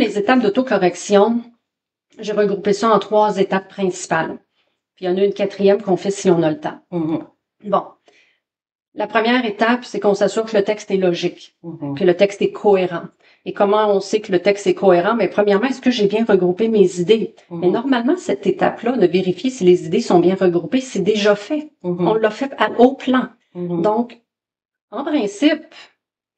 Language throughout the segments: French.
les étapes d'autocorrection, j'ai regroupé ça en 3 étapes principales. Puis il y en a une 4e qu'on fait si on a le temps. Bon. La première étape, c'est qu'on s'assure que le texte est logique, que le texte est cohérent. Et comment on sait que le texte est cohérent? Mais premièrement, est-ce que j'ai bien regroupé mes idées? Mais normalement, cette étape-là, de vérifier si les idées sont bien regroupées, c'est déjà fait. On l'a fait à haut plan. Donc, en principe,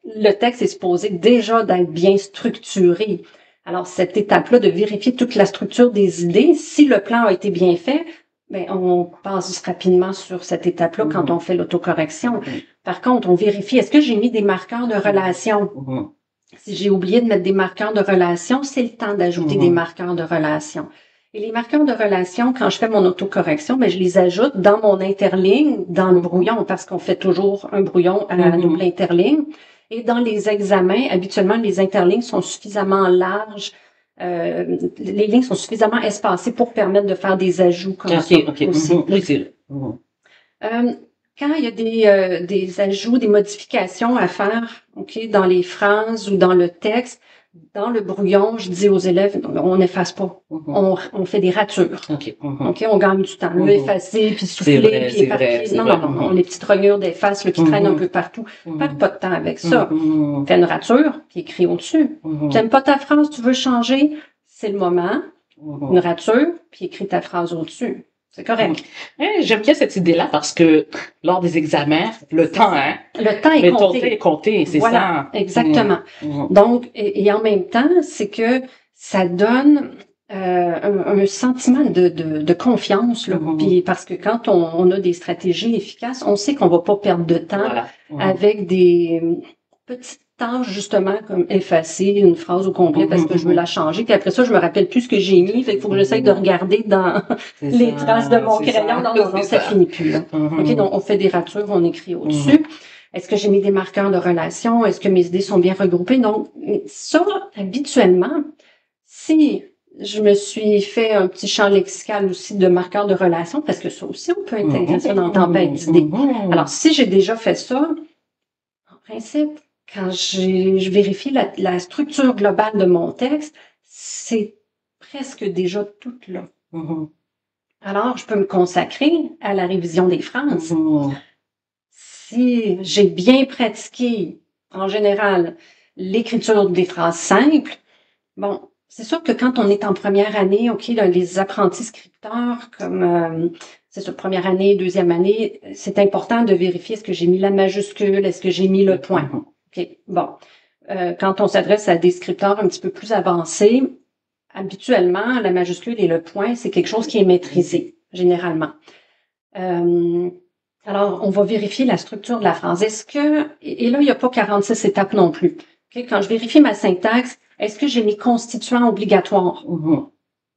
le texte est supposé déjà d'être bien structuré. Alors, cette étape-là, de vérifier toute la structure des idées, si le plan a été bien fait, ben, on passe rapidement sur cette étape-là quand on fait l'autocorrection. Par contre, on vérifie, est-ce que j'ai mis des marqueurs de relation? Si j'ai oublié de mettre des marqueurs de relation, c'est le temps d'ajouter des marqueurs de relation. Et les marqueurs de relation, quand je fais mon autocorrection, ben, je les ajoute dans mon interligne, dans le brouillon, parce qu'on fait toujours un brouillon à double interligne. Et dans les examens, habituellement, les interlignes sont suffisamment larges, les lignes sont suffisamment espacées pour permettre de faire des ajouts comme ça aussi. Quand il y a des ajouts, des modifications à faire, dans les phrases ou dans le texte, dans le brouillon, je dis aux élèves, on n'efface pas. On fait des ratures. On gagne du temps. Effacer, puis souffler, puis éparpiller. Non. Les petites rognures d'efface qui traînent un peu partout. Perds pas de temps avec ça. Fais une rature, puis écris au-dessus. T'aimes pas ta phrase, tu veux changer, c'est le moment. Une rature, puis écris ta phrase au-dessus. C'est correct. J'aime bien cette idée-là parce que lors des examens, le temps est compté. Est compté, c'est ça. Exactement. Donc, et en même temps, c'est que ça donne un sentiment de confiance, là. Puis parce que quand on a des stratégies efficaces, on sait qu'on va pas perdre de temps avec des petites tâches, justement, comme effacer une phrase au complet parce que je veux la changer. Puis après ça, je me rappelle plus ce que j'ai mis. Fait qu'il faut que j'essaye de regarder dans les traces de mon crayon. Non, ça finit plus, là. Donc on fait des ratures, on écrit au-dessus. Est-ce que j'ai mis des marqueurs de relation? Est-ce que mes idées sont bien regroupées? Donc, ça, habituellement, si je me suis fait un petit champ lexical aussi de marqueurs de relation, parce que ça aussi, on peut intégrer ça dans Tempête d'idées. Alors, si j'ai déjà fait ça, en principe, quand je vérifie la structure globale de mon texte, c'est presque déjà tout là. Alors, je peux me consacrer à la révision des phrases. Si j'ai bien pratiqué, en général, l'écriture des phrases simples, bon, c'est sûr que quand on est en première année, les apprentis scripteurs, comme c'est sur première année, deuxième année, c'est important de vérifier est-ce que j'ai mis la majuscule, est-ce que j'ai mis le point. Bon. Quand on s'adresse à des scripteurs un petit peu plus avancés, habituellement, la majuscule et le point, c'est quelque chose qui est maîtrisé, généralement. Alors, on va vérifier la structure de la phrase. Et là, il n'y a pas 46 étapes non plus. Quand je vérifie ma syntaxe, est-ce que j'ai mes constituants obligatoires?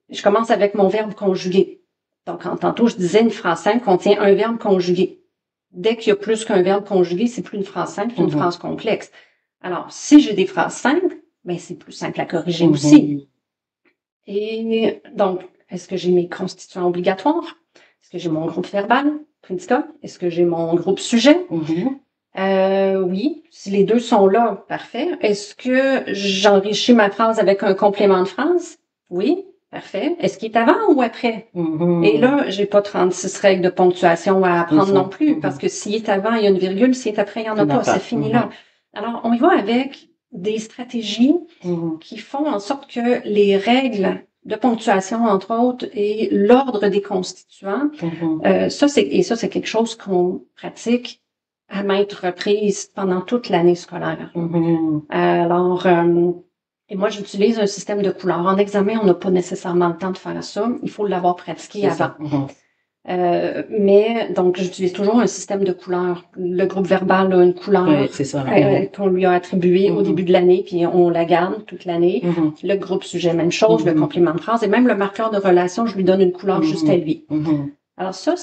Je commence avec mon verbe conjugué. Donc, tantôt, je disais une phrase simple contient un verbe conjugué. Dès qu'il y a plus qu'un verbe conjugué, c'est plus une phrase simple, c'est une phrase complexe. Alors, si j'ai des phrases simples, ben c'est plus simple à corriger aussi. Et donc, est-ce que j'ai mes constituants obligatoires? Est-ce que j'ai mon groupe verbal, prédicat? Est-ce que j'ai mon groupe sujet? Oui. Si les deux sont là, parfait. Est-ce que j'enrichis ma phrase avec un complément de phrase? Oui. Parfait. Est-ce qu'il est avant ou après? Et là, j'ai pas 36 règles de ponctuation à apprendre non plus, parce que s'il est avant, il y a une virgule, s'il est après, il y en a pas. C'est fini là. Alors, on y va avec des stratégies qui font en sorte que les règles de ponctuation, entre autres, et l'ordre des constituants, ça, c'est quelque chose qu'on pratique à maintes reprises pendant toute l'année scolaire. Alors, et moi, j'utilise un système de couleurs. En examen, on n'a pas nécessairement le temps de faire ça. Il faut l'avoir pratiqué avant. Mais donc, j'utilise toujours un système de couleurs. Le groupe verbal a une couleur qu'on lui a attribuée au début de l'année, puis on la garde toute l'année. Le groupe sujet, même chose, le complément de phrase, et même le marqueur de relation, je lui donne une couleur juste à lui. Alors ça,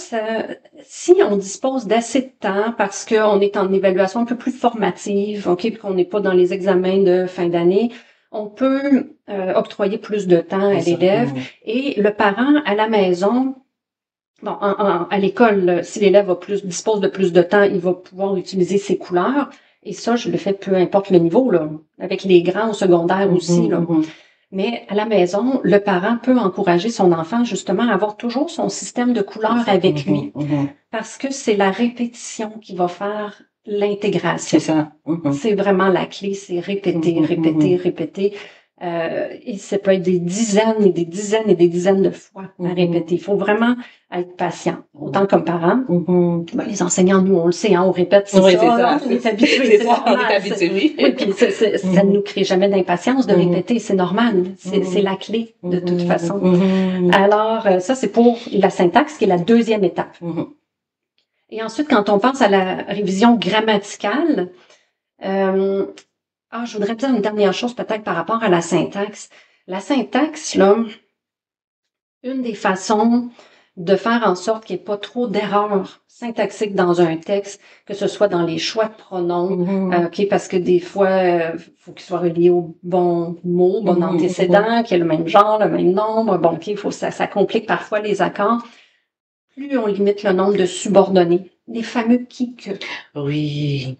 si on dispose d'assez de temps, parce qu'on est en évaluation un peu plus formative, puis qu'on n'est pas dans les examens de fin d'année, on peut octroyer plus de temps à l'élève. Et le parent, à la maison, bon, à l'école, si l'élève dispose de plus de temps, il va pouvoir utiliser ses couleurs. Et ça, je le fais peu importe le niveau, là, avec les grands au secondaire aussi. Là. Mais à la maison, le parent peut encourager son enfant justement à avoir toujours son système de couleurs avec lui. Parce que c'est la répétition qui va faire l'intégration. C'est ça. C'est vraiment la clé, c'est répéter, répéter, répéter. Et ça peut être des dizaines et des dizaines et des dizaines de fois à répéter. Il faut vraiment être patient. Autant comme parent, ben, les enseignants, nous, on le sait, hein, on répète, c'est ça. Là, on est habitué. C'est ça, on est habitué, oui. Oui, puis ça ne nous crée jamais d'impatience de répéter, c'est normal. C'est la clé, de toute façon. Alors, ça, c'est pour la syntaxe, qui est la deuxième étape. Et ensuite, quand on pense à la révision grammaticale, je voudrais dire une dernière chose peut-être par rapport à la syntaxe. La syntaxe, là, une des façons de faire en sorte qu'il n'y ait pas trop d'erreurs syntaxiques dans un texte, que ce soit dans les choix de pronoms, parce que des fois, faut qu'il soit relié au bon mot, bon antécédent, qu'il y ait le même genre, le même nombre, bon, ça complique parfois les accords. Plus on limite le nombre de subordonnés, les fameux qui, que. Oui.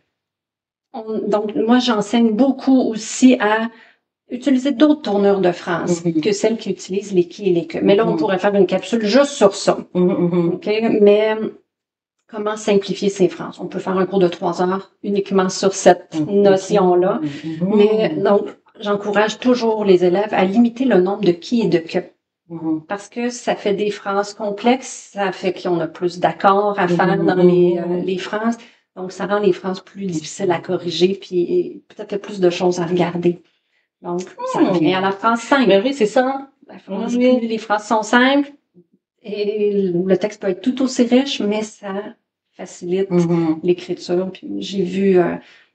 Donc, moi, j'enseigne beaucoup aussi à utiliser d'autres tournures de phrases que celles qui utilisent les qui et les que. Mais là, on pourrait faire une capsule juste sur ça. Mais comment simplifier ces phrases? On peut faire un cours de 3 heures uniquement sur cette notion-là. Mais donc, j'encourage toujours les élèves à limiter le nombre de qui et de que. Parce que ça fait des phrases complexes, ça fait qu'on a plus d'accords à faire dans les phrases. Donc, ça rend les phrases plus difficiles à corriger, puis peut-être plus de choses à regarder. Donc, ça revient à la phrase simple. Mais oui, c'est ça. Les phrases sont simples et le texte peut être tout aussi riche, mais ça facilite l'écriture. Puis j'ai vu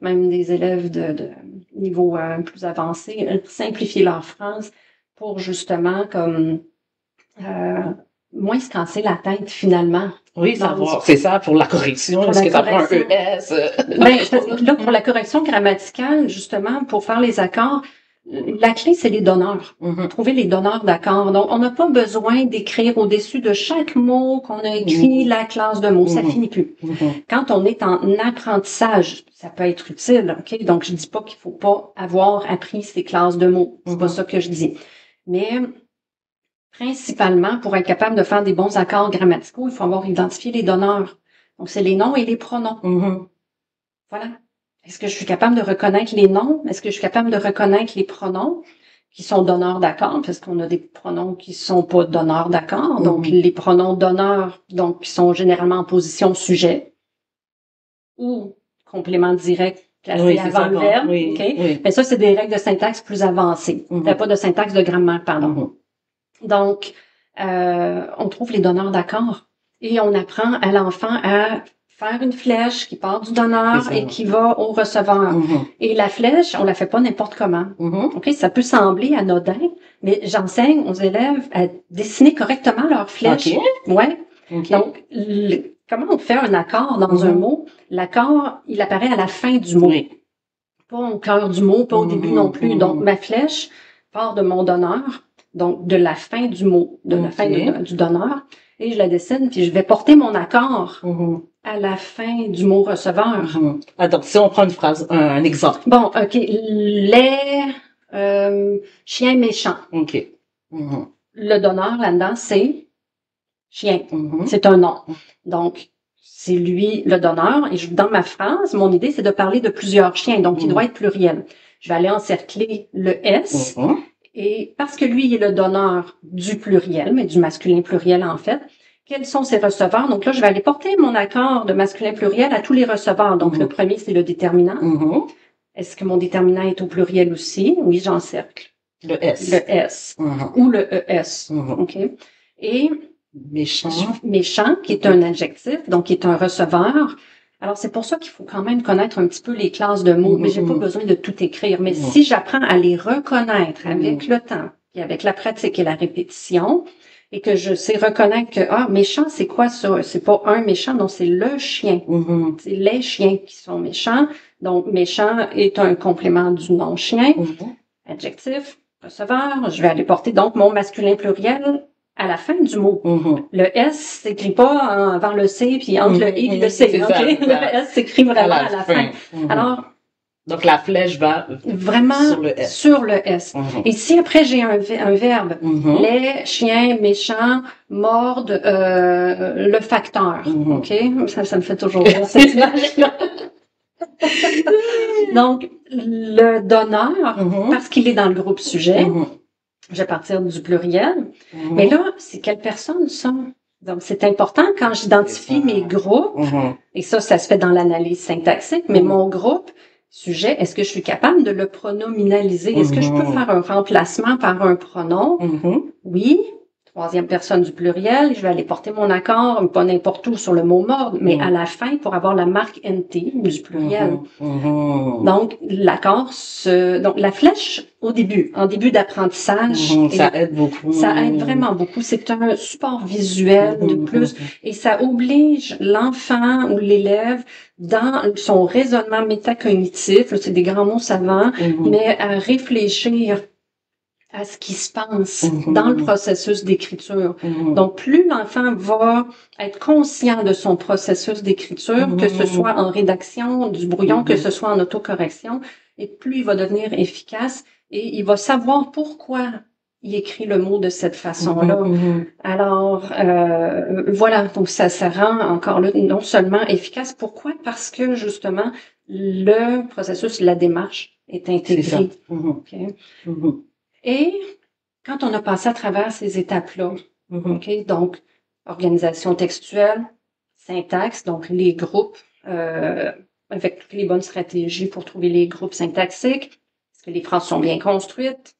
même des élèves de niveau plus avancé simplifier leurs phrases pour justement comme moins se casser la tête finalement. Oui, c'est ça, pour la correction. Est-ce que ça prend un ES? Là, pour la correction grammaticale, justement, pour faire les accords, la clé, c'est les donneurs. Trouver les donneurs d'accords. Donc, on n'a pas besoin d'écrire au-dessus de chaque mot qu'on a écrit la classe de mots. Ça finit plus. Quand on est en apprentissage, ça peut être utile, OK? Donc, je dis pas qu'il faut pas avoir appris ces classes de mots. C'est pas ça que je dis. Mais principalement, pour être capable de faire des bons accords grammaticaux, il faut avoir identifié les donneurs. Donc, c'est les noms et les pronoms. Voilà. Est-ce que je suis capable de reconnaître les noms? Est-ce que je suis capable de reconnaître les pronoms qui sont donneurs d'accords? Parce qu'on a des pronoms qui sont pas donneurs d'accords. Donc, les pronoms donneurs, donc, qui sont généralement en position sujet ou complément direct placé avant le verbe. Mais ça, c'est des règles de syntaxe plus avancées. Il n'y a pas de syntaxe de grammaire, pardon. Donc, on trouve les donneurs d'accords et on apprend à l'enfant à faire une flèche qui part du donneur et qui va au receveur. Et la flèche, on la fait pas n'importe comment. OK, ça peut sembler anodin, mais j'enseigne aux élèves à dessiner correctement leur flèche. Ouais. Donc, comment on fait un accord dans un mot? L'accord, il apparaît à la fin du mot. Pas au cœur du mot, pas au début non plus. Donc, ma flèche part de mon donneur. Donc, de la fin du mot, de la fin du donneur, et je la dessine, puis je vais porter mon accord à la fin du mot receveur. Donc, si on prend une phrase, un exemple. Bon, OK. Les chiens méchants. Le donneur là-dedans, c'est chien. C'est un nom. Donc, c'est lui le donneur. Et dans ma phrase, mon idée, c'est de parler de plusieurs chiens. Donc, il doit être pluriel. Je vais aller encercler le S. Et parce que lui, il est le donneur du pluriel, mais du masculin pluriel en fait, quels sont ses receveurs? Donc là, je vais aller porter mon accord de masculin pluriel à tous les receveurs. Donc le premier, c'est le déterminant. Est-ce que mon déterminant est au pluriel aussi? Oui, j'encercle. Le S. Le S. Ou le ES. OK. Et méchant, qui est un adjectif, donc qui est un receveur. Alors, c'est pour ça qu'il faut quand même connaître un petit peu les classes de mots, mais j'ai pas besoin de tout écrire. Mais si j'apprends à les reconnaître avec le temps, et avec la pratique et la répétition, et que je sais reconnaître que, méchant, c'est quoi ça? C'est pas un méchant, non, c'est le chien. C'est les chiens qui sont méchants. Donc, méchant est un complément du nom chien. Adjectif, receveur, je vais aller porter donc mon masculin pluriel à la fin du mot. Le S s'écrit pas avant le C, puis entre le I et le C. Le S s'écrit vraiment à la fin. Alors, Donc, la flèche va vraiment sur le S. Et si après j'ai un verbe, les chiens méchants mordent le facteur. OK? Ça me fait toujours rire, cette image-là. Donc, le donneur, parce qu'il est dans le groupe sujet, je vais partir du pluriel. Mais là, c'est quelle personne, ça? Donc, c'est important quand j'identifie mes groupes, et ça se fait dans l'analyse syntaxique, mais mon groupe sujet, est-ce que je suis capable de le pronominaliser? Est-ce que je peux faire un remplacement par un pronom? Oui. Troisième personne du pluriel, je vais aller porter mon accord, pas n'importe où sur le mot mordre, mais à la fin pour avoir la marque NT du pluriel. Donc, l'accord, donc la flèche au début, en début d'apprentissage. Ça aide beaucoup. Ça aide vraiment beaucoup. C'est un support visuel de plus et ça oblige l'enfant ou l'élève dans son raisonnement métacognitif, c'est des grands mots savants, mais à réfléchir à ce qui se passe dans le processus d'écriture. Donc, plus l'enfant va être conscient de son processus d'écriture, que ce soit en rédaction du brouillon, que ce soit en autocorrection, et plus il va devenir efficace et il va savoir pourquoi il écrit le mot de cette façon-là. Alors, voilà, donc ça rend encore là non seulement efficace. Pourquoi? Parce que, justement, le processus, la démarche est intégrée. Okay? Et quand on a passé à travers ces étapes-là, donc organisation textuelle, syntaxe, donc les groupes, avec toutes les bonnes stratégies pour trouver les groupes syntaxiques, est-ce que les phrases sont bien construites?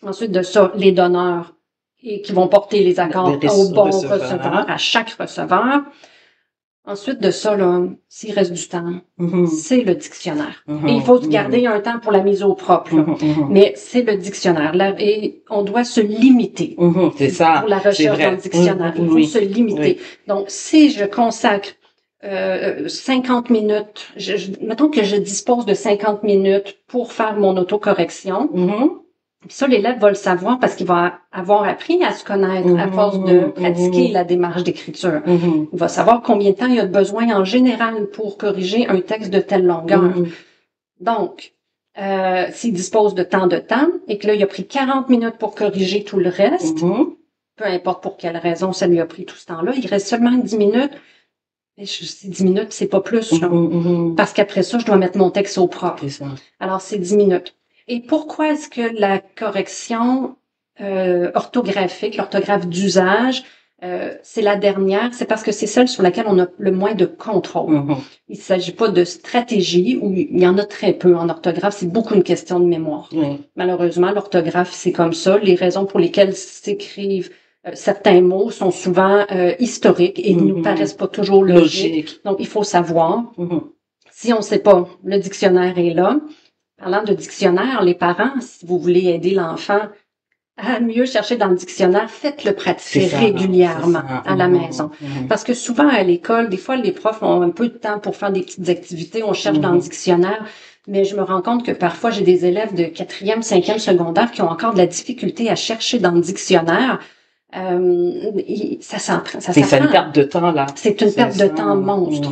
Ensuite de ça, les donneurs et qui vont porter les accords au bon receveur, à chaque receveur. Ensuite de ça, là, s'il reste du temps, c'est le dictionnaire. Et il faut garder un temps pour la mise au propre. Mais c'est le dictionnaire. Là, et on doit se limiter c'est ça, pour la recherche dans le dictionnaire. Il faut se limiter. Donc, si je consacre 50 minutes, mettons que je dispose de 50 minutes pour faire mon autocorrection, ça, l'élève va le savoir parce qu'il va avoir appris à se connaître à force de pratiquer la démarche d'écriture. Il va savoir combien de temps il a besoin en général pour corriger un texte de telle longueur. Donc, s'il dispose de tant de temps et que là, il a pris 40 minutes pour corriger tout le reste, peu importe pour quelle raison ça lui a pris tout ce temps-là, il reste seulement 10 minutes. Mais ces 10 minutes, c'est pas plus. Parce qu'après ça, je dois mettre mon texte au propre. Alors, c'est 10 minutes. Et pourquoi est-ce que la correction orthographique, l'orthographe d'usage, c'est la dernière? C'est parce que c'est celle sur laquelle on a le moins de contrôle. Il ne s'agit pas de stratégie, où il y en a très peu en orthographe, c'est beaucoup une question de mémoire. Malheureusement, l'orthographe, c'est comme ça. Les raisons pour lesquelles s'écrivent certains mots sont souvent historiques et ne nous paraissent pas toujours logiques. Donc, il faut savoir. Si on ne sait pas, le dictionnaire est là. Parlant de dictionnaire, les parents, si vous voulez aider l'enfant à mieux chercher dans le dictionnaire, faites-le pratiquer régulièrement à la maison. Parce que souvent à l'école, des fois les profs ont un peu de temps pour faire des petites activités, on cherche dans le dictionnaire, mais je me rends compte que parfois j'ai des élèves de 4e, 5e secondaire qui ont encore de la difficulté à chercher dans le dictionnaire. Ça s'apprend. C'est une perte de temps, là. C'est une perte de temps monstre.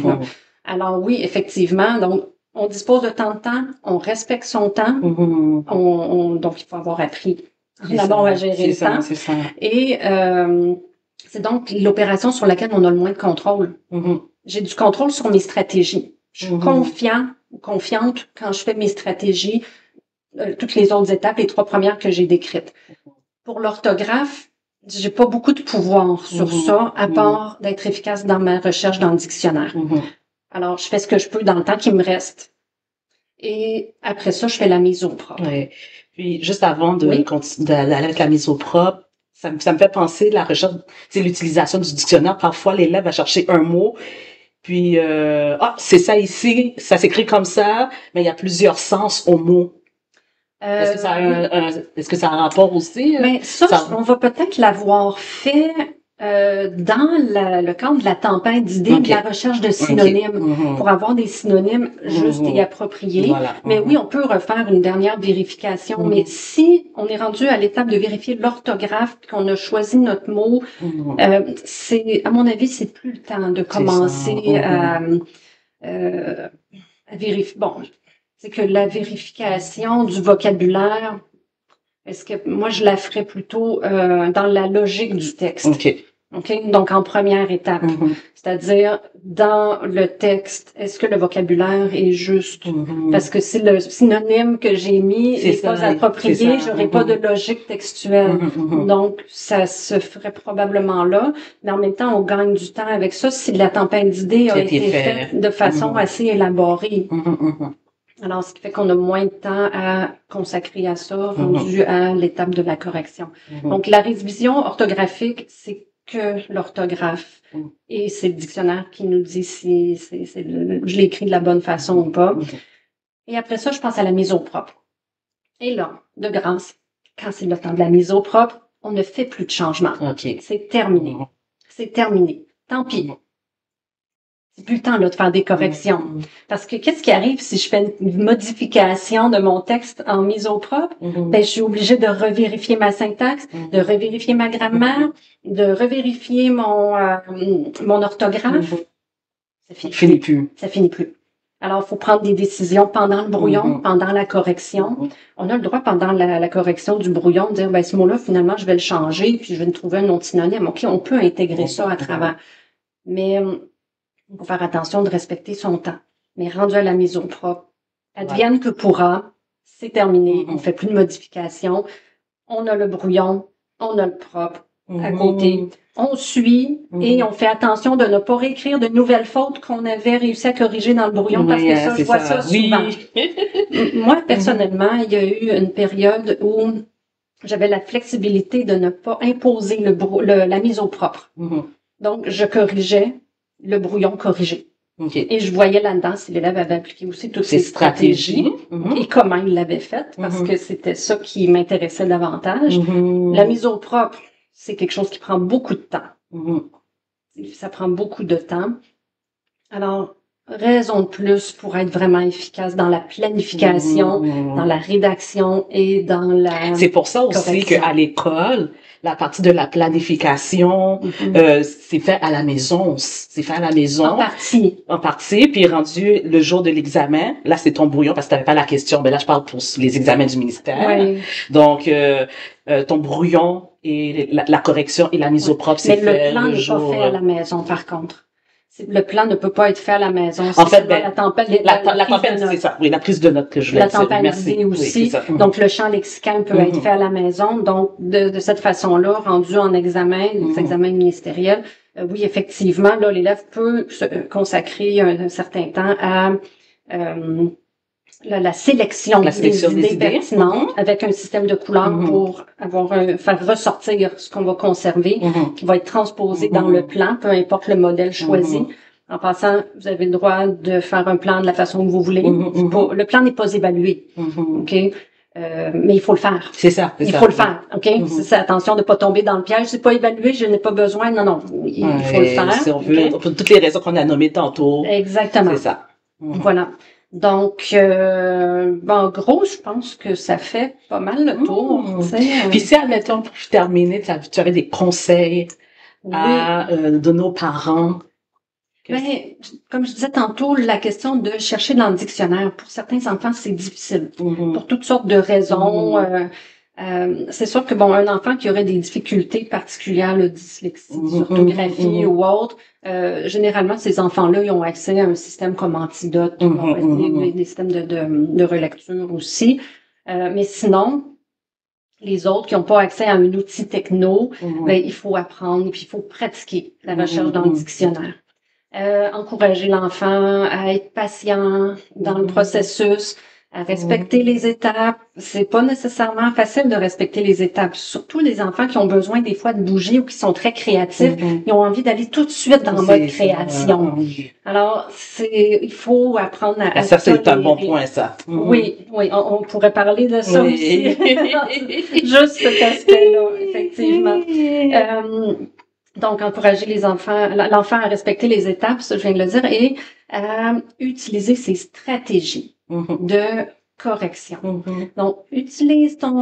Alors oui, effectivement, donc on dispose de tant de temps, on respecte son temps, donc il faut avoir appris d'abord à gérer le temps. Et c'est donc l'opération sur laquelle on a le moins de contrôle. J'ai du contrôle sur mes stratégies. Je suis confiante quand je fais mes stratégies, toutes les autres étapes, les 3 premières que j'ai décrites. Pour l'orthographe, j'ai pas beaucoup de pouvoir sur ça, à part d'être efficace dans ma recherche dans le dictionnaire. Alors, je fais ce que je peux dans le temps qui me reste. Et après ça, je fais la mise au propre. Puis, juste avant d'aller avec la mise au propre, ça me fait penser la recherche, c'est l'utilisation du dictionnaire. Parfois, l'élève va chercher un mot, puis c'est ça ici, ça s'écrit comme ça, mais il y a plusieurs sens au mot. Est-ce que ça a un rapport aussi? Mais ça, on va peut-être l'avoir fait dans le cadre de la tempête d'idées, de la recherche de synonymes, pour avoir des synonymes justes et appropriés. Mais oui, on peut refaire une dernière vérification. Mais si on est rendu à l'étape de vérifier l'orthographe, qu'on a choisi notre mot, c'est, à mon avis, c'est plus le temps de commencer à vérifier. Bon, c'est que la vérification du vocabulaire, est-ce que moi je la ferais plutôt dans la logique du texte. OK? Donc, en première étape. C'est-à-dire, dans le texte, est-ce que le vocabulaire est juste? Parce que si le synonyme que j'ai mis n'est pas approprié, j'aurai pas de logique textuelle. Donc, ça se ferait probablement là. Mais en même temps, on gagne du temps avec ça si la tempête d'idées a été faite de façon assez élaborée. Alors, ce qui fait qu'on a moins de temps à consacrer à ça, rendu à l'étape de la correction. Donc, la révision orthographique, c'est que l'orthographe. Et c'est le dictionnaire qui nous dit si je l'ai écrit de la bonne façon ou pas. Et après ça, je pense à la mise au propre. Et là, de grâce, quand c'est le temps de la mise au propre, on ne fait plus de changement. C'est terminé. C'est terminé. Tant pis. C'est plus le temps là, de faire des corrections. Parce que qu'est-ce qui arrive si je fais une modification de mon texte en mise au propre? Ben, je suis obligée de revérifier ma syntaxe, de revérifier ma grammaire, de revérifier mon orthographe. Ça finit plus. Ça finit plus. Alors, il faut prendre des décisions pendant le brouillon, pendant la correction. On a le droit, pendant la correction du brouillon, de dire, ben, ce mot-là, finalement, je vais le changer, puis je vais trouver un autre synonyme. OK, on peut intégrer ça à travers. Mais il faut faire attention de respecter son temps. Mais rendu à la mise au propre, advienne que pourra, c'est terminé, on fait plus de modifications, on a le brouillon, on a le propre à côté, on suit et on fait attention de ne pas réécrire de nouvelles fautes qu'on avait réussi à corriger dans le brouillon parce que ça, je vois ça souvent. Moi, personnellement, il y a eu une période où j'avais la flexibilité de ne pas imposer la mise au propre. Donc, je corrigeais le brouillon corrigé. Et je voyais là-dedans si l'élève avait appliqué aussi toutes ces stratégies et comment il l'avait fait, parce que c'était ça qui m'intéressait davantage. La mise au propre, c'est quelque chose qui prend beaucoup de temps. Ça prend beaucoup de temps. Alors, raison de plus pour être vraiment efficace dans la planification, dans la rédaction et dans la C'est pour ça aussi qu'à l'école, la partie de la planification, c'est fait à la maison. C'est fait à la maison. En partie. En partie. Puis rendu le jour de l'examen, là, c'est ton brouillon parce que t'avais pas la question. Mais là, je parle pour les examens du ministère. Donc, ton brouillon et la correction et la mise au propre, c'est fait le plan n'est pas fait à la maison, par contre. Le plan ne peut pas être fait à la maison. En fait, la tempête, c'est ça. Oui, la prise de notes que je voulais dire. La tempête aussi. Oui, donc, le champ lexical peut être fait à la maison. Donc, de cette façon-là, rendu en examen, les examens ministériels, oui, effectivement, là, l'élève peut se consacrer un certain temps à la sélection des idées pertinentes avec un système de couleurs pour faire ressortir ce qu'on va conserver, qui va être transposé dans le plan, peu importe le modèle choisi. En passant, vous avez le droit de faire un plan de la façon que vous voulez. Le plan n'est pas évalué. OK? Mais il faut le faire. C'est ça. Il faut le faire. OK? C'est attention de ne pas tomber dans le piège. C'est pas évalué, je n'ai pas besoin. Non. Il faut le faire. Si on veut, pour toutes les raisons qu'on a nommées tantôt. Exactement. C'est ça. Voilà. Donc, en gros, je pense que ça fait pas mal le tour. Puis si, admettons, pour terminer, tu aurais des conseils à donner aux parents? Ben, comme je disais tantôt, la question de chercher dans le dictionnaire, pour certains enfants, c'est difficile. Pour toutes sortes de raisons. C'est sûr que, un enfant qui aurait des difficultés particulières, le dyslexie, orthographie ou autre, généralement, ces enfants-là, ils ont accès à un système comme Antidote, des systèmes de relecture aussi. Mais sinon, les autres qui n'ont pas accès à un outil techno, il faut apprendre et puis il faut pratiquer la recherche dans le dictionnaire. Encourager l'enfant à être patient dans le processus, à respecter les étapes. C'est pas nécessairement facile de respecter les étapes. Surtout les enfants qui ont besoin des fois de bouger ou qui sont très créatifs. Ils ont envie d'aller tout de suite dans le mode création. Alors, il faut apprendre à ça, c'est un bon point, ça. Oui, on pourrait parler de ça aussi. Juste cet aspect-là, effectivement. Donc, encourager l'enfant à respecter les étapes, ça je viens de le dire, et à utiliser ses stratégies de correction. Donc, utilise ton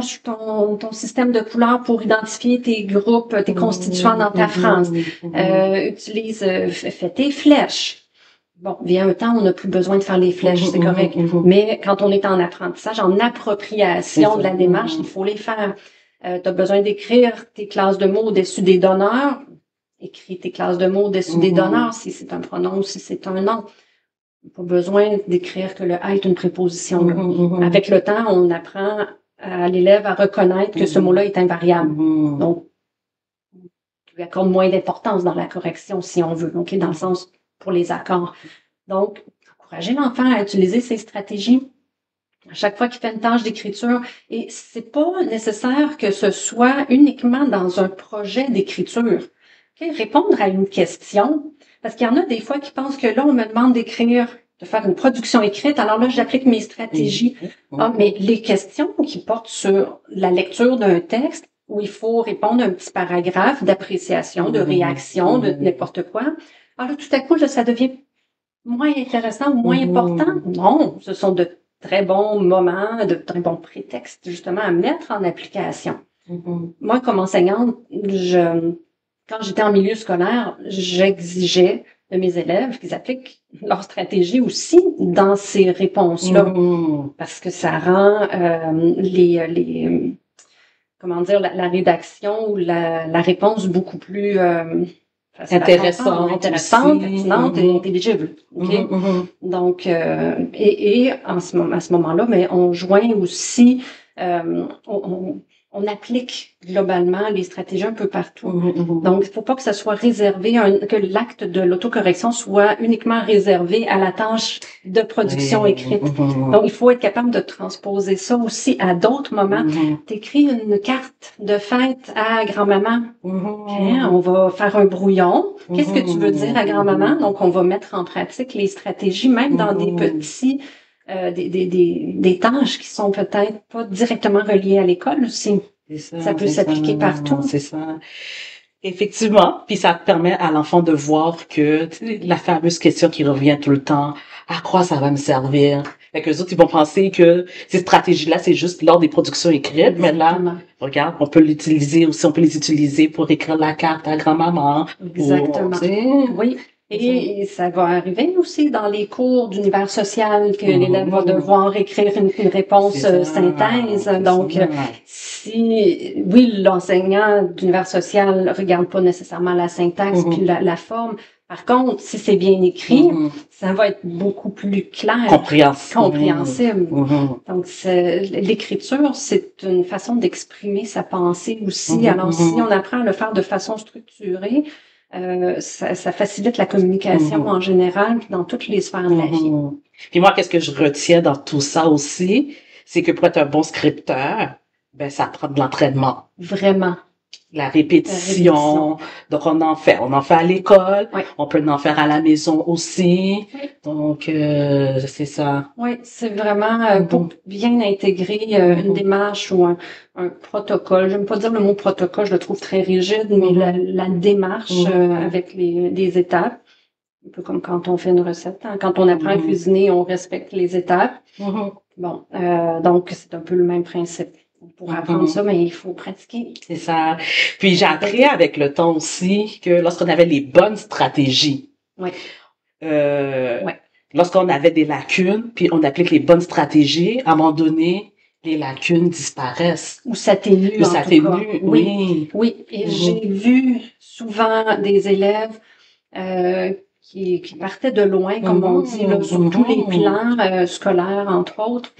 système de couleurs pour identifier tes groupes, tes constituants dans ta phrase. Fais tes flèches. bon, vient un temps où on n'a plus besoin de faire les flèches, c'est correct. Mais quand on est en apprentissage, en appropriation de la démarche, il faut les faire. Tu as besoin d'écrire tes classes de mots au-dessus des donneurs. Écris tes classes de mots au-dessus des donneurs, si c'est un pronom ou si c'est un nom. Pas besoin d'écrire que le « à » est une préposition. Avec le temps, on apprend à l'élève à reconnaître que ce mot-là est invariable. Donc, tu lui accordes moins d'importance dans la correction, si on veut, okay, dans le sens pour les accords. Donc, encourager l'enfant à utiliser ces stratégies à chaque fois qu'il fait une tâche d'écriture. Et c'est pas nécessaire que ce soit uniquement dans un projet d'écriture. Okay? Répondre à une question, parce qu'il y en a des fois qui pensent que là, on me demande d'écrire, de faire une production écrite, alors là, j'applique mes stratégies. Ah, mais les questions qui portent sur la lecture d'un texte, où il faut répondre à un petit paragraphe d'appréciation, de réaction, de n'importe quoi, alors là, tout à coup, là, ça devient moins intéressant ou moins important. Non, ce sont de très bons moments, de très bons prétextes, justement, à mettre en application. Moi, comme enseignante, quand j'étais en milieu scolaire, j'exigeais de mes élèves qu'ils appliquent leur stratégie aussi dans ces réponses-là. Parce que ça rend comment dire, la rédaction ou la réponse beaucoup plus intéressante, pertinente et intelligible. Okay? Donc, et à ce moment-là, mais on joint aussi, on applique globalement les stratégies un peu partout. Donc, il ne faut pas que ça soit réservé, que l'acte de l'autocorrection soit uniquement réservé à la tâche de production écrite. Donc, il faut être capable de transposer ça aussi à d'autres moments. T'écris une carte de fête à grand-maman. Okay, on va faire un brouillon. Qu'est-ce que tu veux dire à grand-maman? Donc, on va mettre en pratique les stratégies, même dans des petits... des tâches qui sont peut-être pas directement reliées à l'école aussi. Ça peut s'appliquer partout. C'est ça. Effectivement. Puis ça permet à l'enfant de voir que la fameuse question qui revient tout le temps, à quoi ça va me servir? Fait que les autres, ils vont penser que ces stratégies-là, c'est juste lors des productions écrites. Mais là, regarde, on peut l'utiliser aussi, on peut les utiliser pour écrire la carte à grand-maman. Exactement. Oui. Et ça va arriver aussi dans les cours d'univers social que l'élève va devoir écrire une réponse synthèse. Donc, si, oui, l'enseignant d'univers social regarde pas nécessairement la syntaxe puis la forme. Par contre, si c'est bien écrit, ça va être beaucoup plus clair. Compréhensible. Donc, l'écriture, c'est une façon d'exprimer sa pensée aussi. Alors, si on apprend à le faire de façon structurée, ça facilite la communication en général dans toutes les sphères de la vie. Puis moi, qu'est-ce que je retiens dans tout ça aussi, c'est que pour être un bon scripteur, ben ça prend de l'entraînement. Vraiment. La répétition. Donc on en fait à l'école, on peut en faire à la maison aussi. Donc c'est ça. Oui, c'est vraiment pour bien intégrer une démarche ou un protocole. J'aime pas dire le mot protocole, je le trouve très rigide, mais la démarche avec des étapes. Un peu comme quand on fait une recette. Hein. Quand on apprend à cuisiner, on respecte les étapes. Bon, donc c'est un peu le même principe. Pour apprendre ça, mais il faut pratiquer. C'est ça. Puis j'ai appris avec le temps aussi que lorsqu'on avait les bonnes stratégies, lorsqu'on avait des lacunes, puis on applique les bonnes stratégies, à un moment donné, les lacunes disparaissent. Ou s'atténuent. Oui. Et j'ai vu souvent des élèves qui partaient de loin, comme on dit, là, sur tous les plans scolaires, entre autres,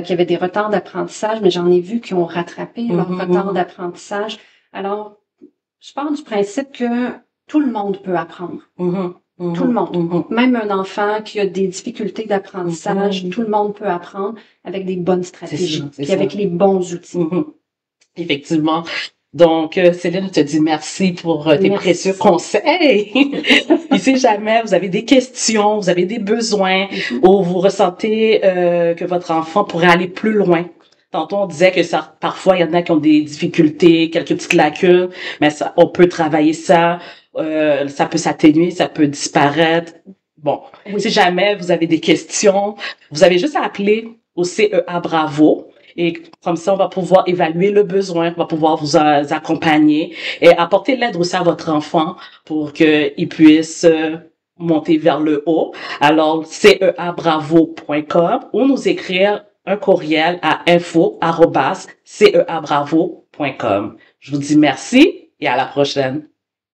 qui avaient des retards d'apprentissage, mais j'en ai vu qui ont rattrapé leur retard d'apprentissage. Alors, je pars du principe que tout le monde peut apprendre. Tout le monde. Même un enfant qui a des difficultés d'apprentissage, tout le monde peut apprendre avec des bonnes stratégies, puis avec les bons outils. Effectivement. Donc, Céline, je te dis merci pour tes précieux conseils. Et si jamais vous avez des questions, vous avez des besoins, ou vous ressentez que votre enfant pourrait aller plus loin. Tantôt, on disait que ça, parfois, il y en a qui ont des difficultés, quelques petites lacunes, mais ça, on peut travailler ça, ça peut s'atténuer, ça peut disparaître. Bon, si jamais vous avez des questions, vous avez juste à appeler au CEA Bravo. Et comme ça, on va pouvoir évaluer le besoin, on va pouvoir vous accompagner et apporter l'aide aussi à votre enfant pour qu'il puisse monter vers le haut. Alors, ceabravo.com ou nous écrire un courriel à info@ceabravo.com. Je vous dis merci et à la prochaine.